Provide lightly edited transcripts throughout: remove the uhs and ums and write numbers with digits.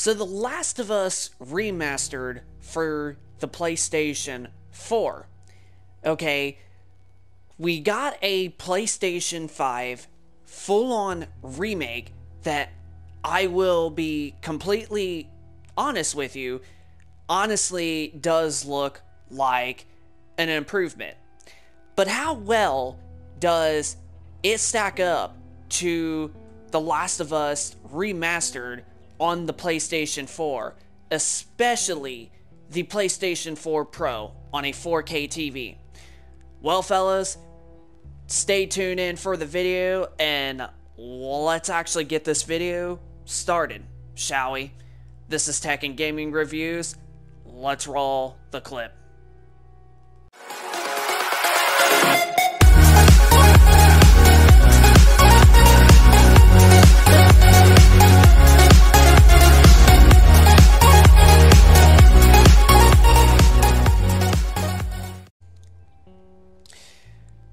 So The Last of Us Remastered for the PlayStation 4. Okay, we got a PlayStation 5 full-on remake that I will be completely honest with you, honestly does look like an improvement. But how well does it stack up to The Last of Us Remastered on the PlayStation 4, especially the PlayStation 4 Pro on a 4K TV? Well, fellas, stay tuned in for the video, and let's actually get this video started, shall we? This is Tech and Gaming Reviews. Let's roll the clip.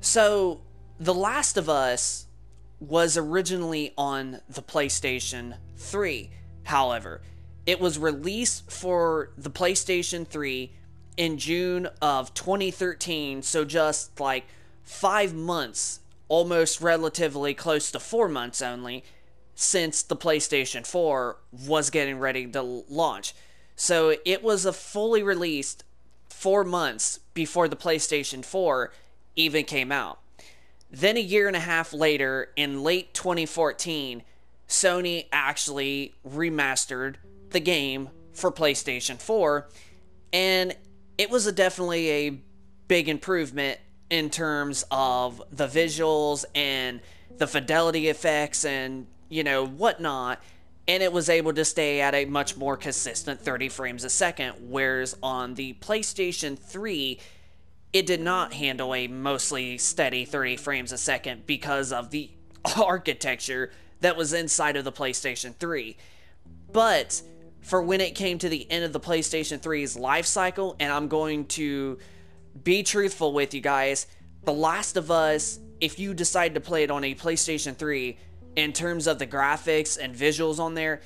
So, The Last of Us was originally on the PlayStation 3. However, it was released for the PlayStation 3 in June of 2013, so just like 5 months, almost relatively close to 4 months only, since the PlayStation 4 was getting ready to launch. So it was a fully released 4 months before the PlayStation 4 even came out. Then a year and a half later, in late 2014, Sony actually remastered the game for PlayStation 4, and it was definitely a big improvement in terms of the visuals and the fidelity effects and, whatnot, and it was able to stay at a much more consistent 30 frames a second, whereas on the PlayStation 3, it did not handle a mostly steady 30 frames a second because of the architecture that was inside of the PlayStation 3. But for when it came to the end of the PlayStation 3's life cycle, and I'm going to be truthful with you guys, The Last of Us, if you decide to play it on a PlayStation 3, in terms of the graphics and visuals on there,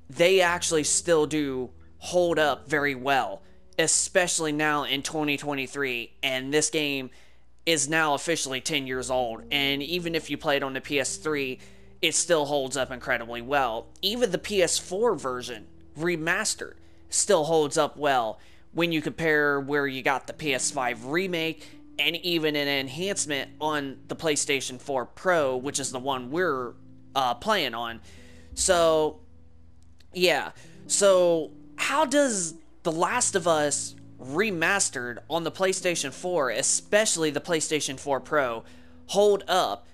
they actually still do hold up very well, especially now in 2023, and this game is now officially 10 years old, and even if you play it on the PS3, it still holds up incredibly well. Even the PS4 version, remastered, still holds up well when you compare where you got the PS5 Remake and even an enhancement on the PlayStation 4 Pro, which is the one we're playing on. So, yeah. So, how does The Last of Us Remastered on the PlayStation 4, especially the PlayStation 4 Pro, hold up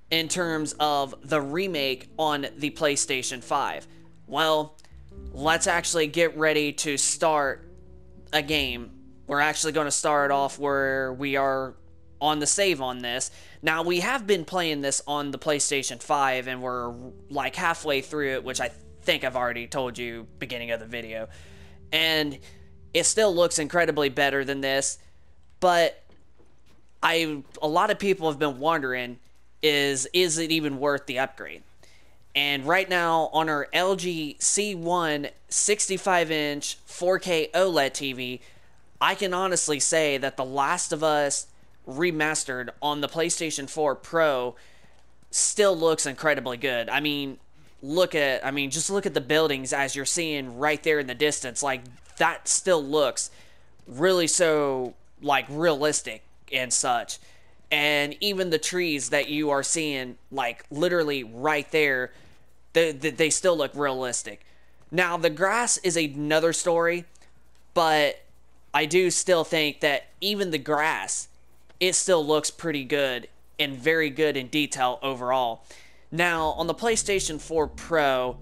in terms of the remake on the PlayStation 5? Well, let's actually get ready to start a game. We're actually going to start off where we are on the save on this. Now, we have been playing this on the PlayStation 5, and we're like halfway through it, which I think I've already told you beginning of the video. And it still looks incredibly better than this, but a lot of people have been wondering, is it even worth the upgrade? And right now, on our LG C1 65-inch 4K OLED TV, I can honestly say that The Last of Us Remastered on the PlayStation 4 Pro still looks incredibly good. I mean, just look at the buildings as you're seeing right there in the distance. Like, that still looks really so, like, realistic and such. And even the trees that you are seeing, like, literally right there, they still look realistic. Now, the grass is another story, but I do still think that even the grass, it still looks pretty good and very good in detail overall. Now, on the PlayStation 4 Pro,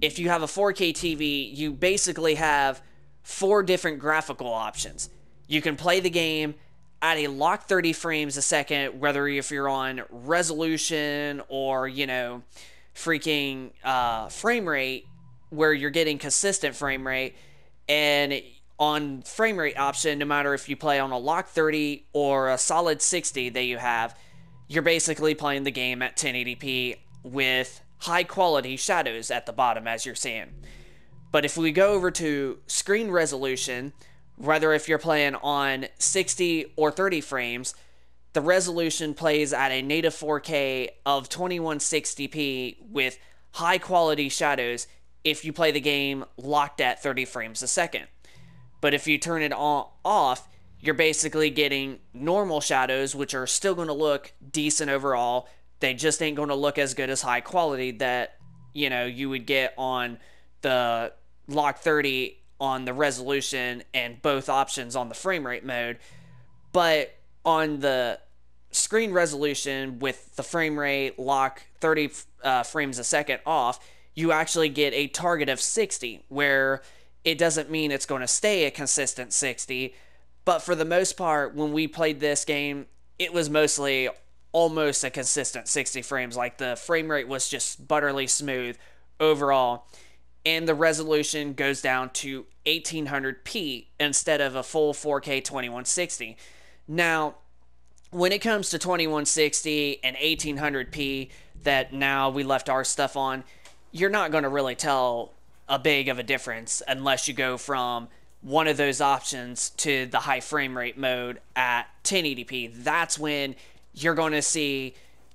if you have a 4K TV, you basically have 4 different graphical options. You can play the game at a locked 30 frames a second, whether if you're on resolution or, freaking frame rate, where you're getting consistent frame rate, and on frame rate option, no matter if you play on a locked 30 or a solid 60 that you have, you're basically playing the game at 1080p with high quality shadows at the bottom, as you're seeing. But if we go over to screen resolution, whether if you're playing on 60 or 30 frames, the resolution plays at a native 4K of 2160p with high quality shadows if you play the game locked at 30 frames a second. But if you turn it off, you're basically getting normal shadows, which are still going to look decent overall. They just ain't going to look as good as high quality that, you would get on the lock 30 on the resolution and both options on the frame rate mode. But on the screen resolution with the frame rate lock 30 frames a second off, you actually get a target of 60, where it doesn't mean it's going to stay a consistent 60, but for the most part, when we played this game, it was mostly almost a consistent 60 frames. Like, the frame rate was just butterly smooth overall, and the resolution goes down to 1800p instead of a full 4K 2160. Now, when it comes to 2160 and 1800p that now we left our stuff on, you're not going to really tell a big of a difference unless you go from one of those options to the high frame rate mode at 1080p. That's when you're going to see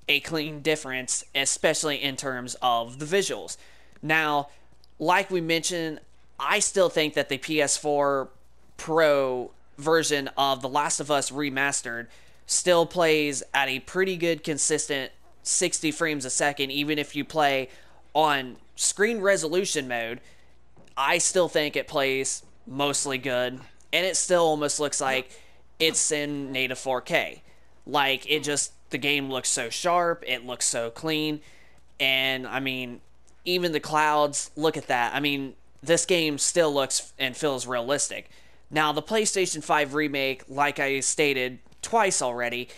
a clean difference, especially in terms of the visuals. Now, like we mentioned, I still think that the PS4 Pro version of The Last of Us Remastered still plays at a pretty good, consistent 60 frames a second, even if you play on screen resolution mode. I still think it plays mostly good, and it still almost looks like it's in native 4K. Like, the game looks so sharp, it looks so clean, and I mean, even the clouds, look at that. I mean, this game still looks and feels realistic. Now, the PlayStation 5 remake, like I stated twice already,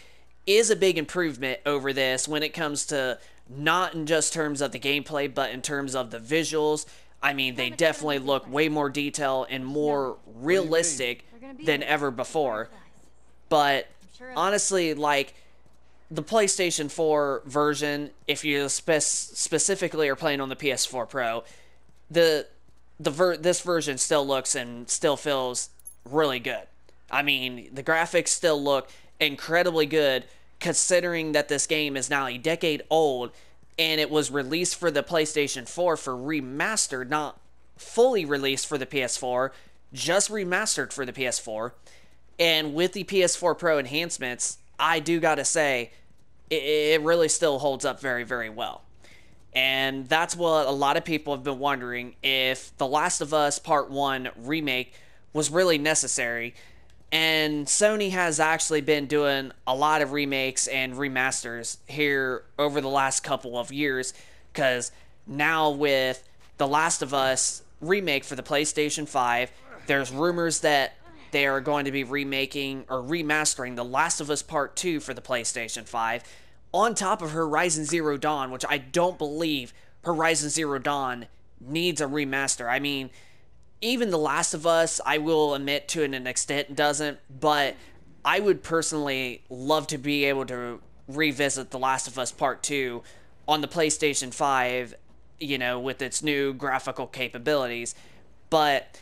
is a big improvement over this when it comes to not in just terms of the gameplay, but in terms of the visuals. I mean, they definitely look way more detailed and more realistic than ever before. But honestly, like, the PlayStation 4 version, if you specifically are playing on the PS4 Pro, this version still looks and still feels really good. I mean, the graphics still look incredibly good, considering that this game is now a decade old and it was released for the PlayStation 4 for remastered, not fully released for the PS4, just remastered for the PS4. And with the PS4 Pro enhancements, I do gotta say, it really still holds up very, very well. And that's what a lot of people have been wondering, if The Last of Us Part 1 Remake was really necessary. And Sony has actually been doing a lot of remakes and remasters here over the last couple of years, because now with The Last of Us Remake for the PlayStation 5, there's rumors that they are going to be remaking or remastering The Last of Us Part 2 for the PlayStation 5, on top of Horizon Zero Dawn, which I don't believe Horizon Zero Dawn needs a remaster. I mean, even The Last of Us, I will admit to an extent, doesn't, but I would personally love to be able to revisit The Last of Us Part 2 on the PlayStation 5, with its new graphical capabilities. But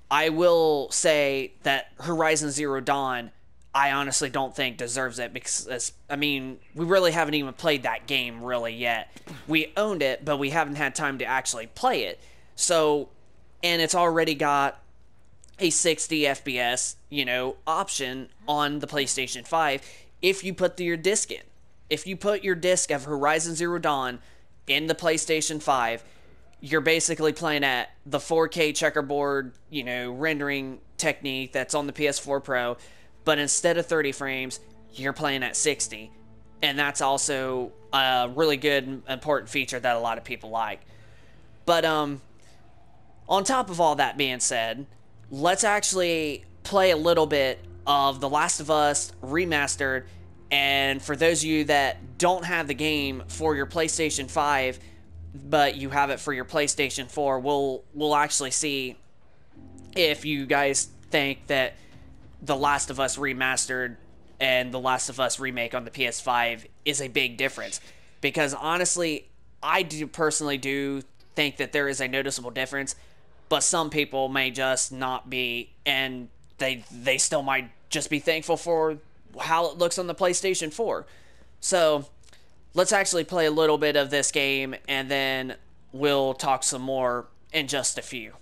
I will say that Horizon Zero Dawn, I honestly don't think deserves it, because, I mean, we really haven't even played that game really yet. We owned it, but we haven't had time to actually play it. So, and it's already got a 60 FPS, option on the PlayStation 5 if you put your disc in. If you put your disc of Horizon Zero Dawn in the PlayStation 5, you're basically playing at the 4K checkerboard, rendering technique that's on the PS4 Pro, but instead of 30 frames, you're playing at 60. And that's also a really good and important feature that a lot of people like. But, on top of all that being said, let's actually play a little bit of The Last of Us Remastered. And for those of you that don't have the game for your PlayStation 5, but you have it for your PlayStation 4, we'll actually see if you guys think that The Last of Us Remastered and The Last of Us Remake on the PS5 is a big difference. Because honestly, I do personally think that there is a noticeable difference. but some people may just not be, and they still might just be thankful for how it looks on the PlayStation 4. So let's actually play a little bit of this game, and then we'll talk some more in just a few.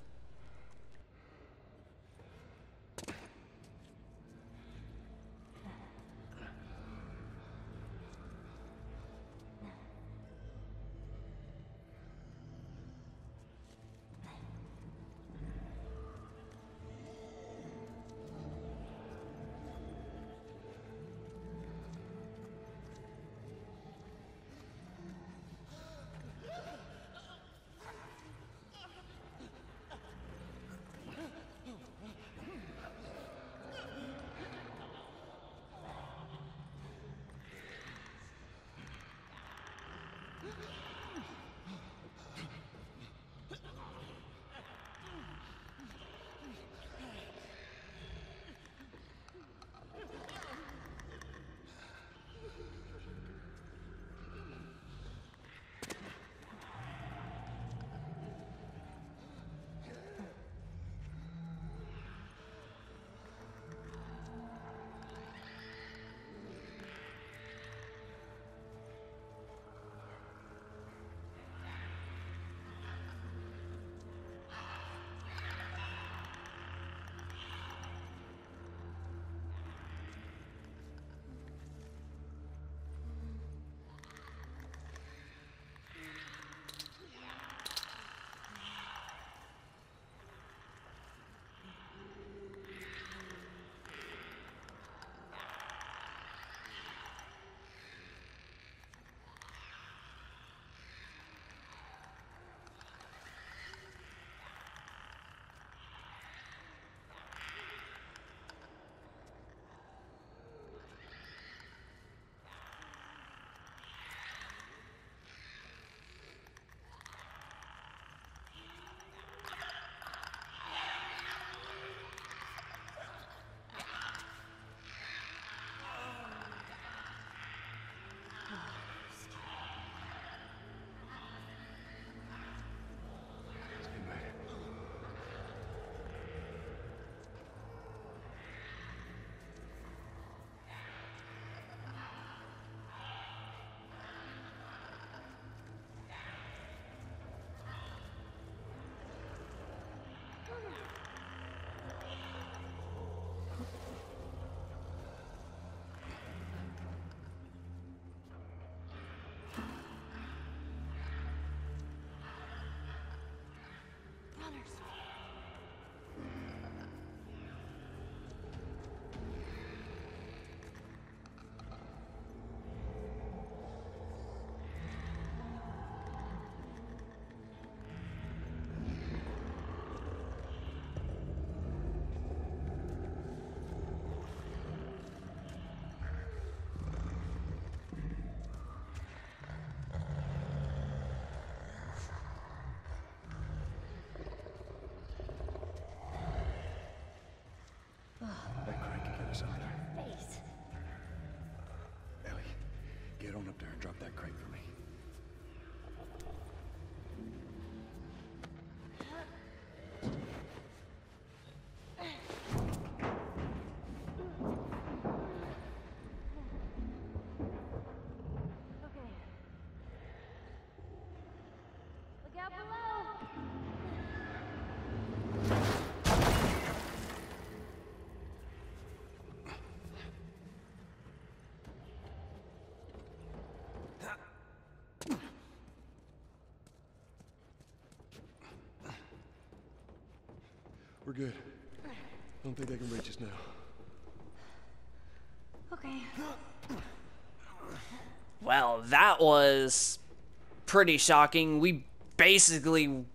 Get on up there and drop that crate for me. Okay. Look out below! We're good. I don't think they can reach us now. Okay. Well, that was pretty shocking. We basically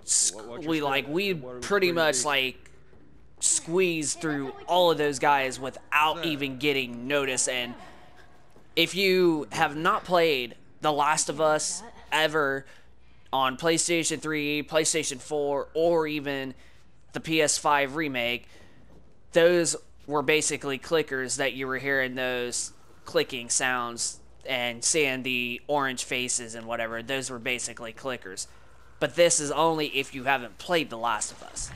we pretty much like squeezed through all of those guys without even getting noticed. And if you have not played The Last of Us ever on PlayStation 3, PlayStation 4, or even the PS5 remake, those were basically clickers that you were hearing those clicking sounds and seeing the orange faces and whatever. Those were basically clickers. But this is only if you haven't played The Last of Us.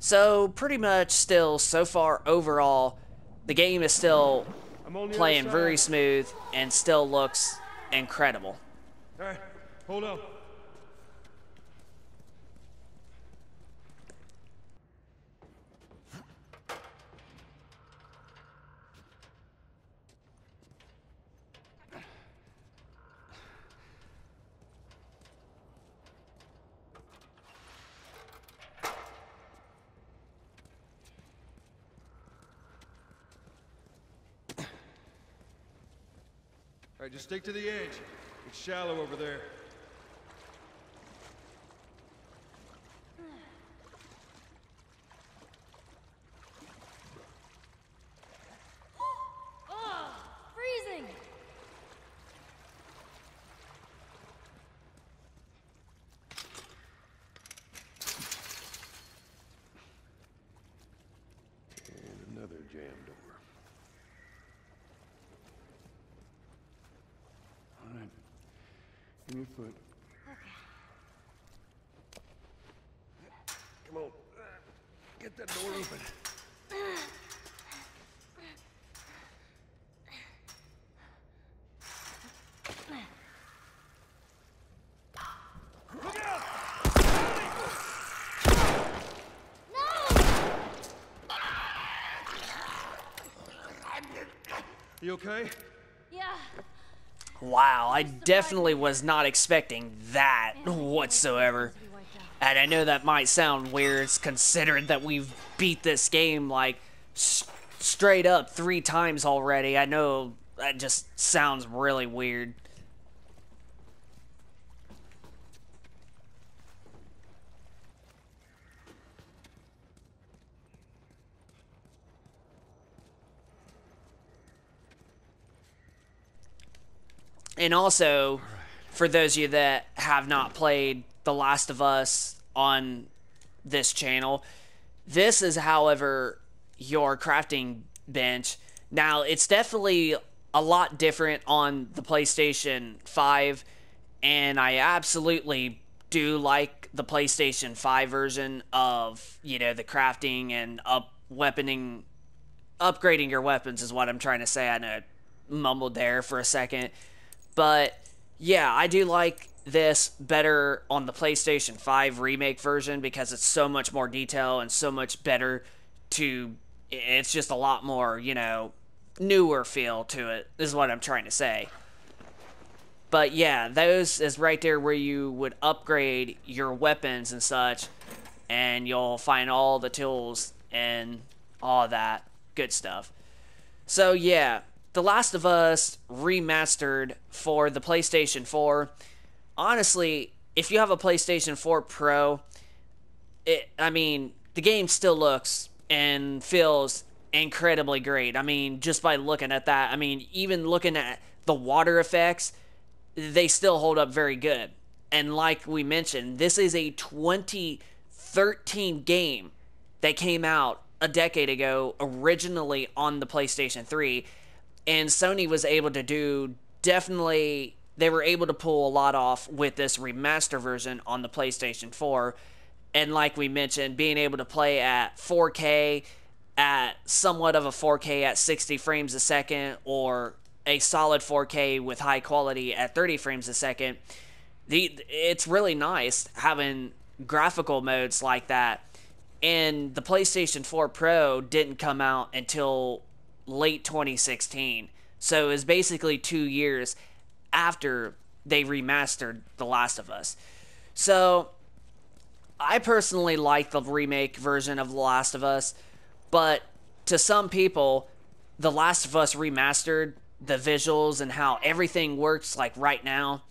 So pretty much still, so far overall, the game is still I'm on the playing other very side. smooth and still looks incredible. All right, hold on. All right, just stick to the edge. It's shallow over there. Oh, freezing! And another jam door. All right. Give me a foot. Come on. Get that door open. Look out! You okay? Yeah. Wow, I definitely was not expecting that whatsoever. And I know that might sound weird considering that we've beat this game like straight up 3 times already. I know that just sounds really weird. And also, for those of you that have not played The Last of Us on this channel, this is, however, your crafting bench. Now, it's definitely a lot different on the PlayStation 5, and I absolutely do like the PlayStation 5 version of, you know, the crafting and upgrading your weapons is what I'm trying to say. I know I mumbled there for a second. But yeah, I do like this better on the PlayStation 5 remake version because it's so much more detail and so much better to, it's just a lot more, you know, newer feel to it, is what I'm trying to say. But yeah, those is right there where you would upgrade your weapons and such, and you'll find all the tools and all that good stuff. So yeah, The Last of Us Remastered for the PlayStation 4. Honestly, if you have a PlayStation 4 Pro, the game still looks and feels incredibly great. I mean, just by looking at that, I mean, even looking at the water effects, they still hold up very good. And like we mentioned, this is a 2013 game that came out a decade ago, originally on the PlayStation 3. And Sony was able to do, definitely, they were able to pull a lot off with this remaster version on the PlayStation 4. And like we mentioned, being able to play at 4K, at somewhat of a 4K at 60 frames a second, or a solid 4K with high quality at 30 frames a second. It's really nice having graphical modes like that. And the PlayStation 4 Pro didn't come out until late 2016. So it was basically 2 years after they remastered The Last of Us. So I personally like the remake version of The Last of Us, but to some people, The Last of Us Remastered, the visuals and how everything works like right now,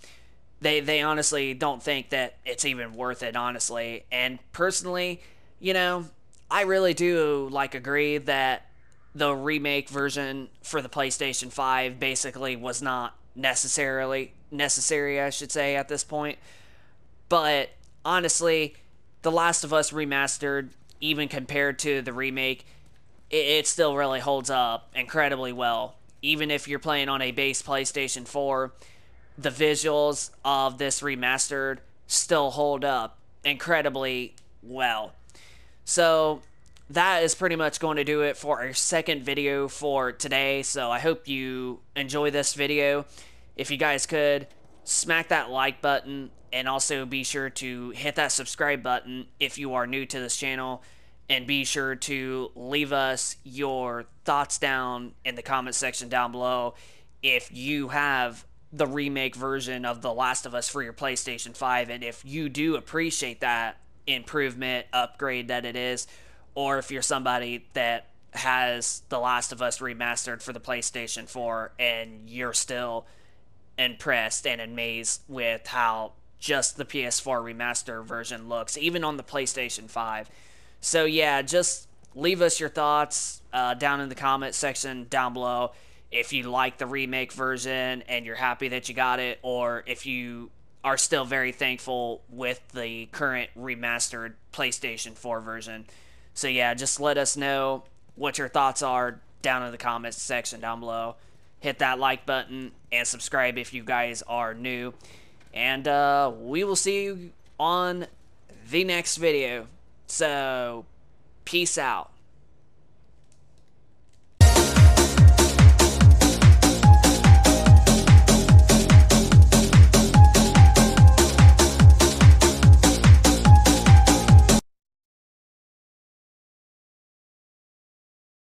they honestly don't think that it's even worth it, honestly. And personally, you know, I really do like agree that the remake version for the PlayStation 5 basically was not necessary, I should say, at this point. But honestly, The Last of Us Remastered, even compared to the remake, it still really holds up incredibly well. Even if you're playing on a base PlayStation 4, the visuals of this remastered still hold up incredibly well. So, that is pretty much going to do it for our second video for today. So I hope you enjoy this video. If you guys could, smack that like button, and also be sure to hit that subscribe button if you are new to this channel, and be sure to leave us your thoughts down in the comment section down below if you have the remake version of The Last of Us for your PlayStation 5, and if you do appreciate that improvement upgrade that it is, or if you're somebody that has The Last of Us Remastered for the PlayStation 4 and you're still impressed and amazed with how just the PS4 remaster version looks, even on the PlayStation 5. So yeah, just leave us your thoughts down in the comment section down below if you like the remake version and you're happy that you got it, or if you are still very thankful with the current remastered PlayStation 4 version. So yeah, just let us know what your thoughts are down in the comments section down below. Hit that like button and subscribe if you guys are new. And we will see you on the next video. So, peace out.